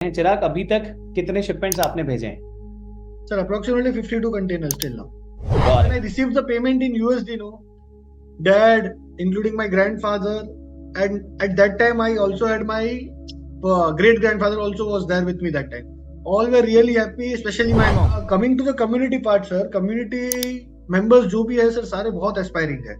चिराग, अभी तक कितने शिपमेंट्स आपने भेजे हैं? Sir, approximately 52 containers till now. Got When I it. received the payment in USD, no, dad, including my grandfather, and at that time I also had my great grandfather also was there with me that time. All were really happy, especially my mom. Coming to the community part, sir, community members जो भी है sir सारे बहुत aspiring है.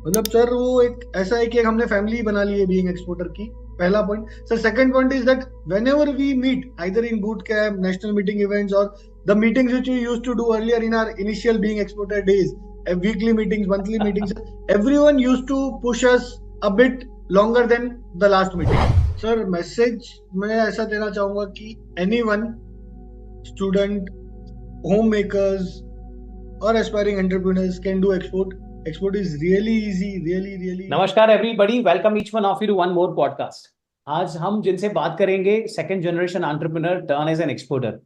मतलब sir वो एक ऐसा है कि हमने फैमिली बना ली है बीइंग एक्सपोर्टर की. पहला point sir. Second point is that whenever we meet either in boot camp, national meeting events, or the meetings which we used to do earlier in our initial being exporter days, weekly meetings, monthly meetings, everyone used to push us a bit longer than the last meeting. Sir message मैं ऐसा देना चाहूंगा कि anyone, student, home makers और aspiring entrepreneurs can do export. Export is really easy, really. नमस्कार everybody, welcome each one of you to one more podcast. आज हम जिनसे बात करेंगे second generation entrepreneur turn as an exporter.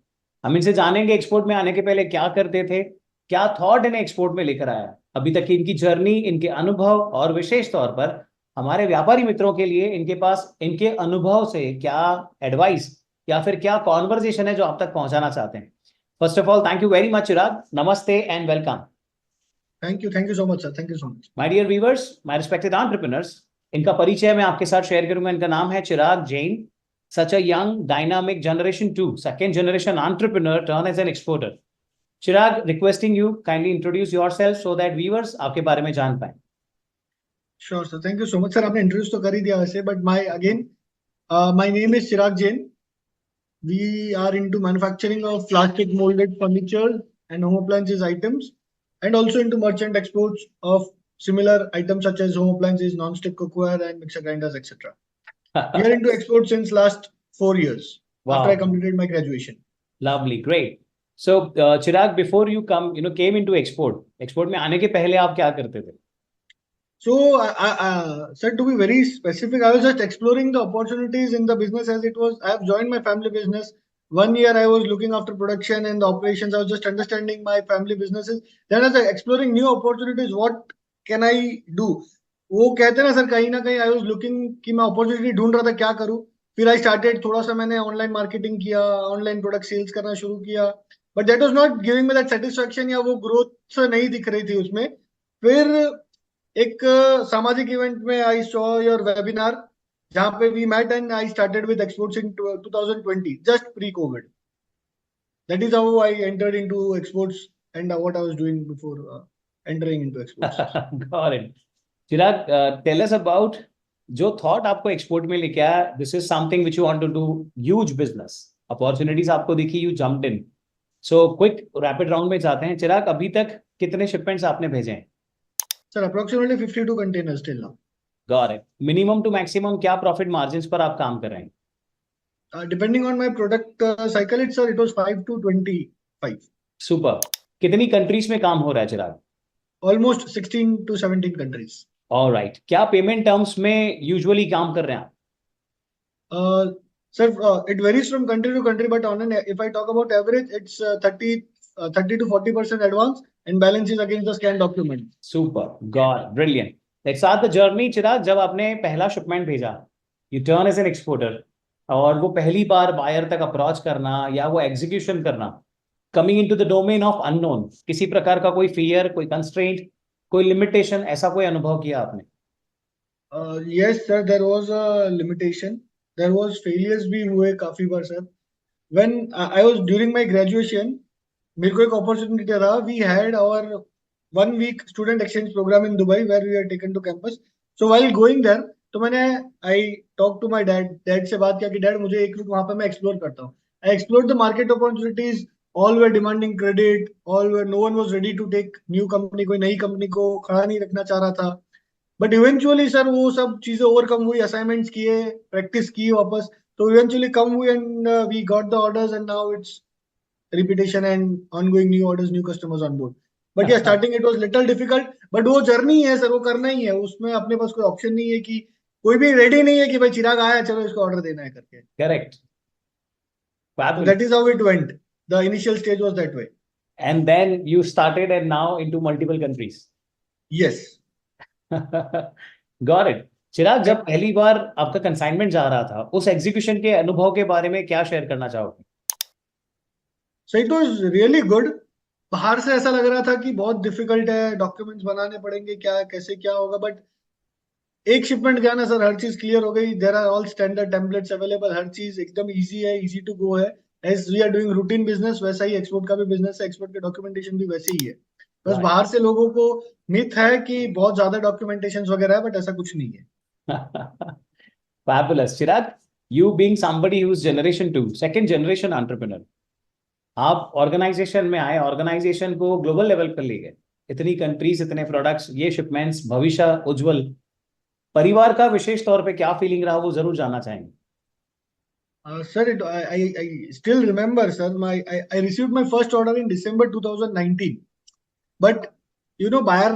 हम इनसे जानेंगे एक्सपोर्ट में आने के पहले क्या करते थे, क्या थॉट इन्हें एक्सपोर्ट में लेकर आया, अभी तक की इनकी जर्नी, इनके अनुभव और विशेष तौर पर हमारे व्यापारी मित्रों के लिए इनके पास इनके अनुभव से क्या एडवाइस या फिर क्या कॉन्वर्जेशन है जो आप तक पहुंचाना चाहते हैं. First of all, thank you very much Chirag. नमस्ते and welcome. Thank you so much, sir. Thank you so much. My dear viewers, my respected entrepreneurs, इनका परिचय मैं आपके साथ शेयर करूंगा. इनका नाम है चिराग Jain. Such a young, dynamic generation 2, second generation entrepreneur turned as an exporter. Chirag, requesting you kindly introduce yourself so that viewers आपके बारे में जान पाए. Sure, sir. Thank you so much, sir. आपने introduce तो कर ही दिया वैसे, but my name is Chirag Jain. We are into manufacturing of plastic molded furniture and home appliances items, and also into merchant exports of similar items such as home appliances, non-stick cookware, and mixer grinders, etc. We are into exports since last 4 years. Wow. After I completed my graduation. Lovely, great. So, Chirag, before you came into export में आने के पहले आप क्या करते थे? So, sir, to be very specific, I was just exploring the opportunities in the business as it was. I have joined my family business. 1 year I was looking after production and the operations. I was just understanding my family businesses. Then as I exploring new opportunities, what can I do? वो कहते हैं ना sir, कहीं ना कहीं I was looking कि मैं opportunity ढूंढ रहा था क्या करूं. फिर आई स्टार्टेड, थोड़ा सा मैंने ऑनलाइन मार्केटिंग किया, ऑनलाइन प्रोडक्ट सेल्स करना शुरू किया, but that was not giving me that satisfaction, या वो ग्रोथ नहीं दिख रही थी उसमें. फिर एक सामाजिक इवेंट में आई सॉ योर वेबिनार, जहां पे we met and I started with exports in 2020, just pre Covid. That is how I entered into exports and what I was doing before entering into exports. Got it. Chirag, tell us about जो thought आपको export में लेके आया. This is something which you want to do, huge business opportunities आपको दिखी, you jumped in. So quick rapid round में जाते हैं. चिराग, अभी तक कितने शिपमेंट्स आपने भेजे हैं? Sir approximately 52 containers till now. Got it. Minimum to maximum क्या प्रॉफिट मार्जिन्स पर आप काम कर रहे हैं? Depending on my product cycle, it was 5 to 25. Super. कितनी कंट्रीज में काम हो रहा है चिराग? Almost 16 to 17 countries. ऑलराइट. क्या पेमेंट टर्म्स में यूजुअली काम कर रहे हैं आप? Sir, it varies from country to country, but if I talk about average, it's 30 to 40% advance and balance is against the scanned document. Super, God, brilliant. Let's start the journey, चिराग. जब आपने पहला shipment भेजा, you turn as an exporter, और वो पहली बार buyer तक approach करना या वो एग्जीक्यूशन करना, coming into the domain of unknown, किसी प्रकार का कोई फियर, कोई कंस्ट्रेंट, कोई लिमिटेशन, ऐसा कोई अनुभव किया आपने? Yes, sir, there was a limitation. There was failures भी हुए काफी बार sir. When I was during my graduation, मेरे को एक opportunity था. We had our 1 week student exchange program in Dubai where we were taken to campus. So while going there, तो मैंने I talked to my dad. Dad से बात किया कि डैड मुझे एक वीक वहां पे मैं एक्सप्लोर करता हूँ. I explored the market opportunities. All were demanding credit. No one was ready to take new company. कोई नई कंपनी को खड़ा नहीं रखना चाह रहा था. बट इवेंचुअली सर वो सब चीजें ओवरकम हुई, असाइनमेंट्स किए, प्रैक्टिस की वापस, तो इवेंचुअली कम हुई and we got the orders and now it's repetition and ongoing new orders, new customers on board. But yeah starting it was little difficult, but वो जर्नी है सर, वो करना ही है. उसमें अपने पास कोई ऑप्शन नहीं है कि कोई भी रेडी नहीं है कि भाई चिराग आया चलो इसको ऑर्डर देना है करके. Correct. That is how it went. The initial stage was that way. And then you started and now into multiple countries. Yes. Got it. चिराग, जब पहली बार आपका कंसाइनमेंट जा रहा था, उस एग्जीक्यूशन के अनुभव के बारे में क्या शेयर करना चाहोगे? So it was really good. बाहर से ऐसा लग रहा था कि बहुत डिफिकल्ट है, डॉक्यूमेंट्स बनाने पड़ेंगे, क्या कैसे क्या होगा, बट एक शिपमेंट गया ना सर, हर चीज क्लियर हो गई। There are all standard templates available, हर चीज एकदम इजी है, इजी टू गो है। As we are doing routine business, वैसा ही एक्सपोर्ट का भी बिजनेस है, एक्सपोर्ट के डॉक्यूमेंटेशन भी वैसे ही है। बस राइट। बाहर से लोगों को मिथ है कि बहुत ज्यादा डॉक्यूमेंटेशन वगैरह है, बट ऐसा कुछ नहीं है। Fabulous. Chirag, you being somebody who's generation two, second generation entrepreneur, आप ऑर्गेनाइजेशन में आए, ऑर्गेनाइजेशन को ग्लोबल लेवल पर ले गए, इतनी कंट्रीज, इतने प्रोडक्ट्स, ये शिपमेंट्स, भविष्य उज्जवल। परिवार का विशेष तौर पे क्या फीलिंग रहा, वो जरूर जानना चाहेंगे। Sir, I still remember, sir. I received my first order in December 2019. But buyer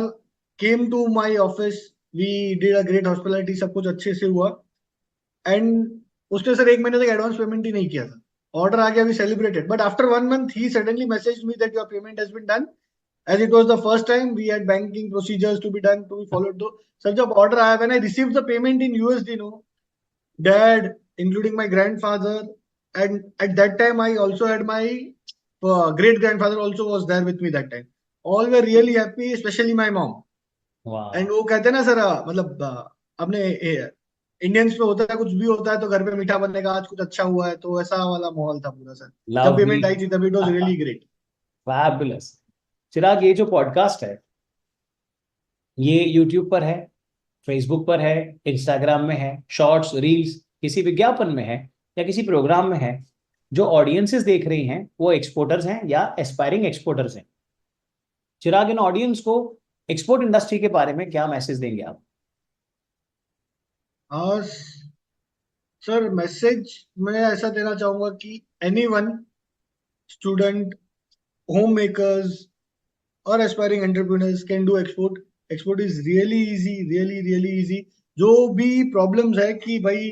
came to my office. We did a great hospitality, सब कुछ अच्छे से हुआ। एंड उसने सर 1 महीने तक एडवांस पेमेंट ही नहीं किया था। ऑर्डर आ गया, we celebrated, but after 1 month ही suddenly message me that your payment has been done. As it was the first time we had banking procedures to be done, to be followed. तो sir जब order आया, when I received the payment in USD, no dad, including my grandfather, and at that time I also had my great grandfather also was there with me that time. All were really happy, especially my mom. वाह। And वो कहते हैं ना sir, मतलब अपने Indians पे होता है, कुछ भी होता है तो घर पे मीठा बनेगा, आज कुछ अच्छा हुआ है, तो ऐसा वाला माहौल था पूरा सर। जब लवली। पेमेंट आई थी तब it was really great. Fabulous. Chirag, ये जो पॉडकास्ट है, ये यूट्यूब पर है, फेसबुक पर है, इंस्टाग्राम में है, शॉर्ट्स, रील्स, किसी विज्ञापन में है या किसी प्रोग्राम में है, जो ऑडियंसेस देख रही हैं वो एक्सपोर्टर्स हैं या एस्पायरिंग एक्सपोर्टर्स हैं। चिराग, इन ऑडियंस को एक्सपोर्ट इंडस्ट्री के बारे में क्या मैसेज देंगे आप? और सर मैसेज मैं ऐसा देना चाहूंगा कि एनीवन, स्टूडेंट, होम मेकर्स और aspiring entrepreneurs can do export. Export is really easy, really really easy. जो भी प्रॉब्लम्स है कि भाई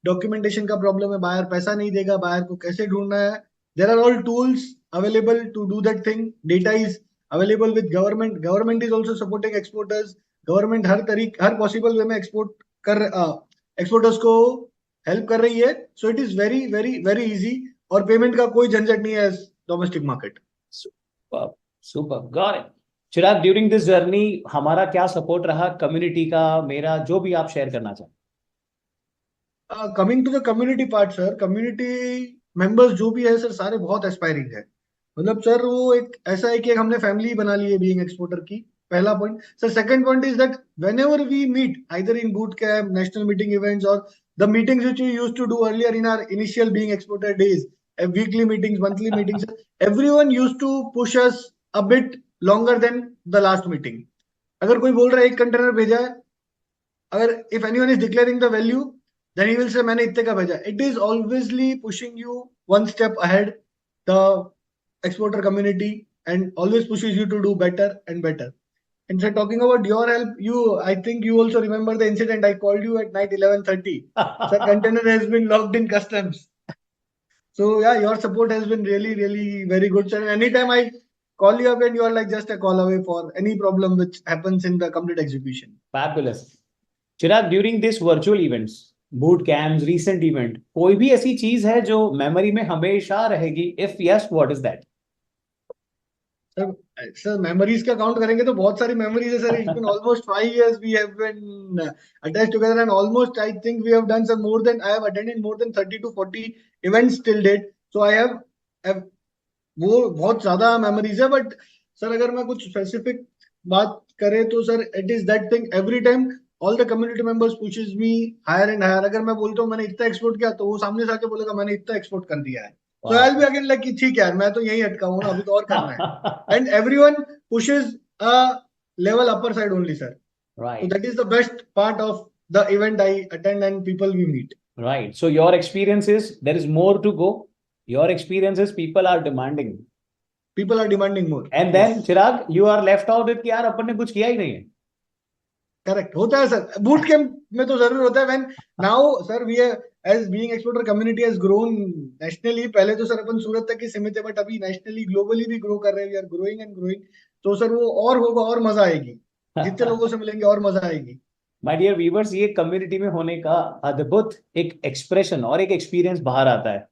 डॉक्यूमेंटेशन का प्रॉब्लम है, बायर पैसा नहीं देगा, बायर को कैसे ढूंढना है, there are all tools available to do that thing. Data is available with government, government is also supporting exporters. Government हर पॉसिबल वे में कर एक्सपोर्टर्स को हेल्प कर रही है। So it is very very very easy, और payment का कोई झंझट नहीं है domestic market. Super. Super, got it. Chirag, during this journey हमारा क्या सपोर्ट रहा, कम्युनिटी का, मेरा, जो भी आप शेयर करना चाहें। Coming to the community part sir, community members जो भी है सर, सारे बहुत एस्पायरिंग है। मतलब सर वो एक ऐसा है कि एक हमने फैमिली बना ली है बीइंग एक्सपोर्टर की। पहला point sir. Second point is that whenever we meet either in boot camp, national meeting events, or the meetings which we used to do earlier in our initial being exporter days, weekly meetings, monthly meetings, everyone used to push us a bit longer than the last meeting. अगर कोई बोल रहा है 1 container भेजा है, अगर if anyone is declaring the value, then he will say मैंने इतने का भेजा। It is always pushing you one step ahead, the exporter community, and always pushes you to do better and better. And so talking about your help, I think you also remember the incident. I called you at night 11:30. Sir, container has been locked in customs. So yeah, your support has been really, really very good, sir. Anytime I call you up and you are like just a call away for any problem which happens in the complete execution. Fabulous. Chirag, during this virtual events, boot camps, recent event, कोई भी ऐसी चीज है जो memory में हमेशा रहेगी? If yes, what is that? Sir sir memories का काउंट करेंगे तो बहुत सारी मेमोरीज है sir. It's been almost 5 years we have been attached together, and almost I think we have done sir more than, I have attended more than 30 to 40 events till date. So I have वो बहुत ज्यादा memories है। But sir अगर मैं कुछ specific बात करे तो sir it is that thing, every time all the community members pushes me higher and higher. अगर मैं बोलता हूँ मैंने इतना एक्सपोर्ट किया, तो वो सामने से आके बोलेगा मैंने इतना एक्सपोर्ट कर दिया है। तो I will be again like कि ठीक है यार, मैं तो यही अटका हूँ ना, अभी तो और करना है। And everyone pushes a level upper side only, sir. So right. that is the best part of the event I attend and people we meet. Right. So your experience is there is more to go. Your experience is people are demanding. People are demanding more. And then Yes, Chirag, you are left out with कि यार अपन ने कुछ किया ही नहीं है। correct. होता है sir, boot camp में तो जरूर होता है। When now sir we are, as being exporter community has grown nationally, पहले तो सर अपन सूरत तक ही सीमित है, बट अभी nationally globally भी ग्रो कर रहे हैं, we are growing and growing. तो सर वो और होगा और मजा आएगी, जितने लोगों से मिलेंगे और मजा आएगी। माय डियर व्यूवर्स, ये कम्युनिटी में होने का अद्भुत एक एक्सप्रेशन और एक एक्सपीरियंस बाहर आता है।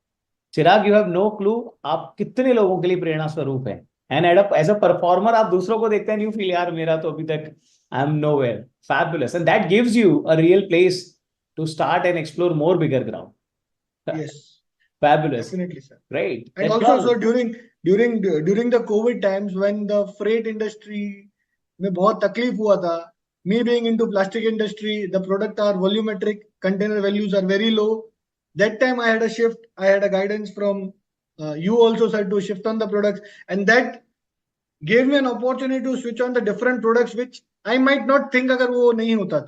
चिराग, यू हैव नो क्लू आप कितने लोगों के लिए प्रेरणा स्वरूप है। एंड एज अ परफॉर्मर आप दूसरों को देखते हैं, यू फील यार मेरा तो अभी तक I am nowhere. Fabulous, and that gives you a real place to start and explore more bigger ground. Yes, Fabulous. definitely, sir. Great. And That's also, all. so during the COVID times when the freight industry में बहुत तकलीफ हुआ था, me being into plastic industry, the product are volumetric, container values are very low. That time I had a shift, I had a guidance from you also said to shift on the products, and that gave me an opportunity to switch on the different products which I might not think अगर वो नहीं होता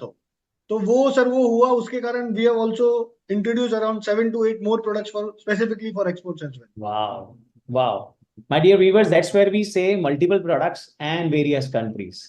तो वो sir वो हुआ, उसके कारण we have also introduced around 7 to 8 more products for specifically for exports as well. Wow. Wow. My dear viewers, that's where we say multiple products and various countries.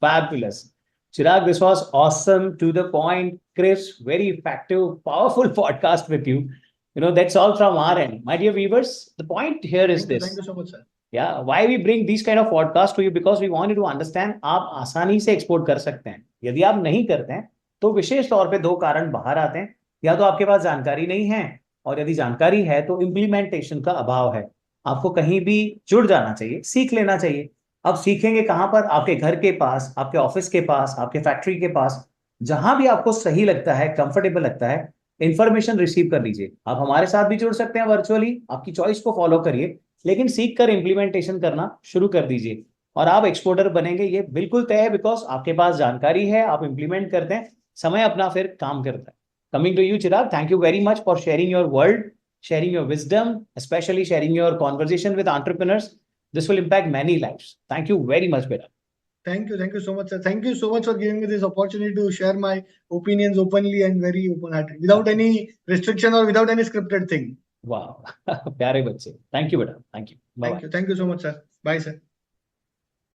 Fabulous. Chirag, this was awesome, to the point, crisp, very effective, powerful podcast with you. That's all from our end. My dear viewers, the point here is Thank you this. so much, sir. Yeah, why we bring these kind of podcasts to you, because we want you to understand आप आसानी से export कर सकते हैं। यदि आप नहीं करते हैं तो विशेष तौर पे दो कारण बाहर आते हैं। या तो आपके पास जानकारी नहीं है, और यदि जानकारी है तो इम्प्लीमेंटेशन का अभाव है। आपको कहीं भी जुड़ जाना चाहिए, सीख लेना चाहिए। अब सीखेंगे कहाँ पर? आपके घर के पास, आपके ऑफिस के पास, आपके फैक्ट्री के पास, जहां भी आपको सही लगता है, कंफर्टेबल लगता है, इंफॉर्मेशन रिसीव कर लीजिए। आप हमारे साथ भी जुड़ सकते हैं वर्चुअली, आपकी चॉइस को फॉलो करिए, लेकिन सीख कर इंप्लीमेंटेशन करना शुरू कर दीजिए और आप एक्सपोर्टर बनेंगे, ये बिल्कुल तय है। बिकॉज आपके पास जानकारी है, आप इंप्लीमेंट करते हैं, समय अपना फिर काम करता है। Coming to you Chirag, thank you very much for sharing your world, sharing your wisdom, especially sharing your conversation with entrepreneurs. This will impact many lives. Thank you very much, Beta. Thank you so much, sir. Thank you so much for giving me this opportunity to share my opinions openly and very open-hearted, without any restriction or without any scripted thing. Wow. प्यारे बच्चे, thank you, Beta. Thank you. Bye bye. Thank you so much, sir. Bye, sir.